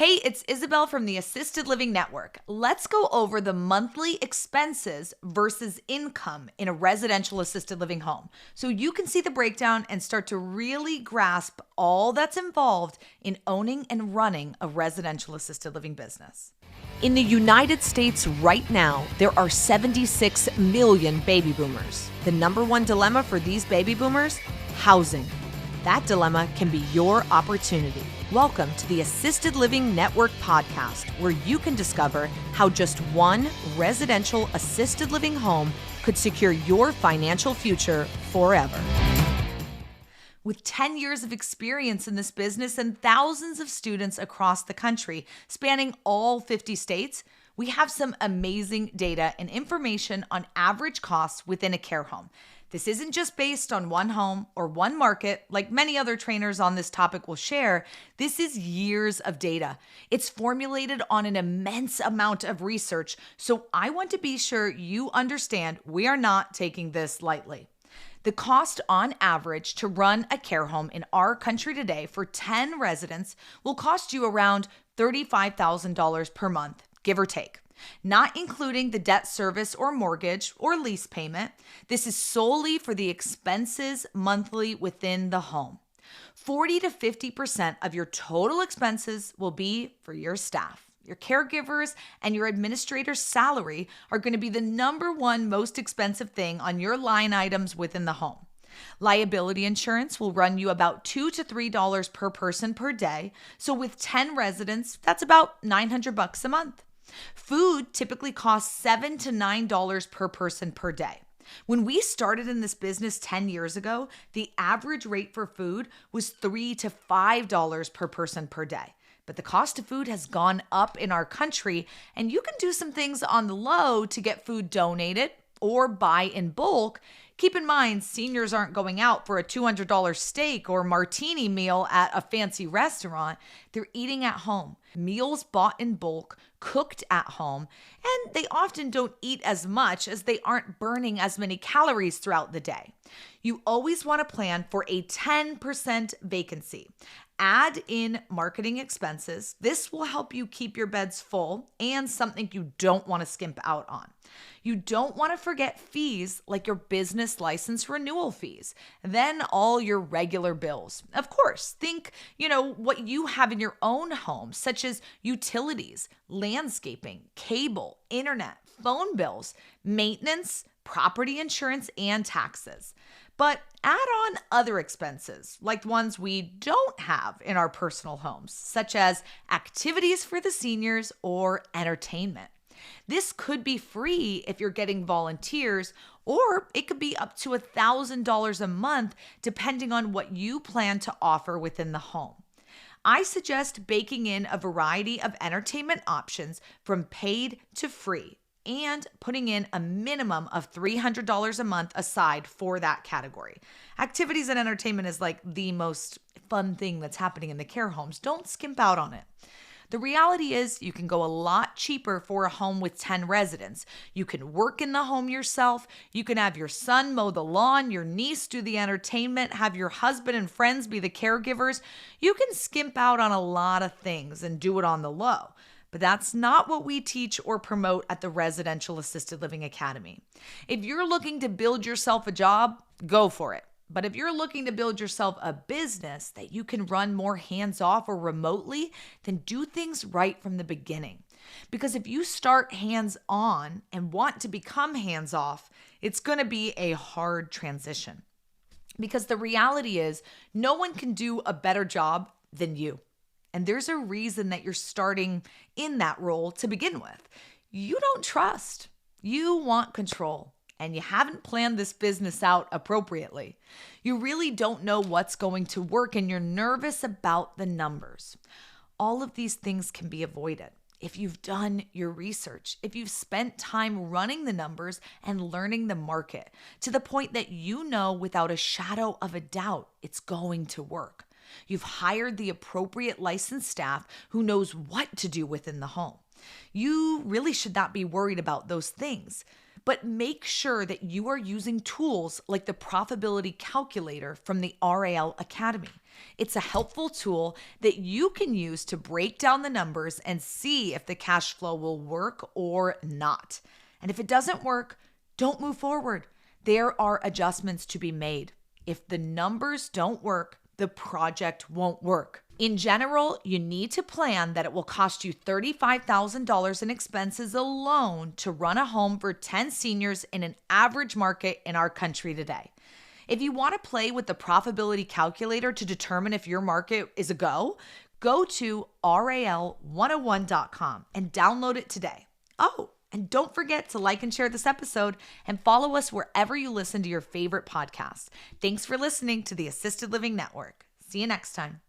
Hey, it's Isabel from the Assisted Living Network. Let's go over the monthly expenses versus income in a residential assisted living home so you can see the breakdown and start to really grasp all that's involved in owning and running a residential assisted living business. In the United States right now, there are 76 million baby boomers. The number one dilemma for these baby boomers? Housing. That dilemma can be your opportunity. Welcome to the Assisted Living Network podcast, where you can discover how just one residential assisted living home could secure your financial future forever. With 10 years of experience in this business and thousands of students across the country, spanning all 50 states, we have some amazing data and information on average costs within a care home. This isn't just based on one home or one market, like many other trainers on this topic will share. This is years of data. It's formulated on an immense amount of research, so I want to be sure you understand we are not taking this lightly. The cost on average to run a care home in our country today for 10 residents will cost you around $35,000 per month, give or take. Not including the debt service or mortgage or lease payment. This is solely for the expenses monthly within the home. 40 to 50% of your total expenses will be for your staff. Your caregivers and your administrator's salary are going to be the number one most expensive thing on your line items within the home. Liability insurance will run you about $2 to $3 per person per day. So with 10 residents, that's about $900 a month. Food typically costs $7 to $9 per person per day. When we started in this business 10 years ago, the average rate for food was $3 to $5 per person per day. But the cost of food has gone up in our country, and you can do some things on the low to get food donated or buy in bulk. Keep in mind, seniors aren't going out for a $200 steak or martini meal at a fancy restaurant. They're eating at home. Meals bought in bulk, cooked at home, and they often don't eat as much as they aren't burning as many calories throughout the day. You always want to plan for a 10% vacancy. Add in marketing expenses. This will help you keep your beds full and something you don't want to skimp out on. You don't want to forget fees like your business license renewal fees, then all your regular bills. Of course, think, what you have in your own home, such as utilities, landscaping, cable, internet, phone bills, maintenance, property insurance, and taxes. But add on other expenses, like ones we don't have in our personal homes, such as activities for the seniors or entertainment. This could be free if you're getting volunteers, or it could be up to $1,000 a month, depending on what you plan to offer within the home. I suggest baking in a variety of entertainment options from paid to free, and putting in a minimum of $300 a month aside for that category. Activities and entertainment is like the most fun thing that's happening in the care homes. Don't skimp out on it. The reality is you can go a lot cheaper for a home with 10 residents. You can work in the home yourself. You can have your son mow the lawn, your niece do the entertainment, have your husband and friends be the caregivers. You can skimp out on a lot of things and do it on the low. But that's not what we teach or promote at the Residential Assisted Living Academy. If you're looking to build yourself a job, go for it. But if you're looking to build yourself a business that you can run more hands-off or remotely, then do things right from the beginning. Because if you start hands-on and want to become hands-off, it's going to be a hard transition. Because the reality is, no one can do a better job than you. And there's a reason that you're starting in that role to begin with. You don't trust. You want control. And you haven't planned this business out appropriately. You really don't know what's going to work, and you're nervous about the numbers. All of these things can be avoided if you've done your research, if you've spent time running the numbers and learning the market to the point that you know without a shadow of a doubt it's going to work. You've hired the appropriate licensed staff who knows what to do within the home. You really should not be worried about those things. But make sure that you are using tools like the Profitability calculator from the RAL Academy. It's a helpful tool that you can use to break down the numbers and see if the cash flow will work or not. And if it doesn't work, don't move forward. There are adjustments to be made. If the numbers don't work, the project won't work. In general, you need to plan that it will cost you $35,000 in expenses alone to run a home for 10 seniors in an average market in our country today. If you want to play with the profitability calculator to determine if your market is a go to ral101.com and download it today. Oh, and don't forget to like and share this episode and follow us wherever you listen to your favorite podcasts. Thanks for listening to the Assisted Living Network. See you next time.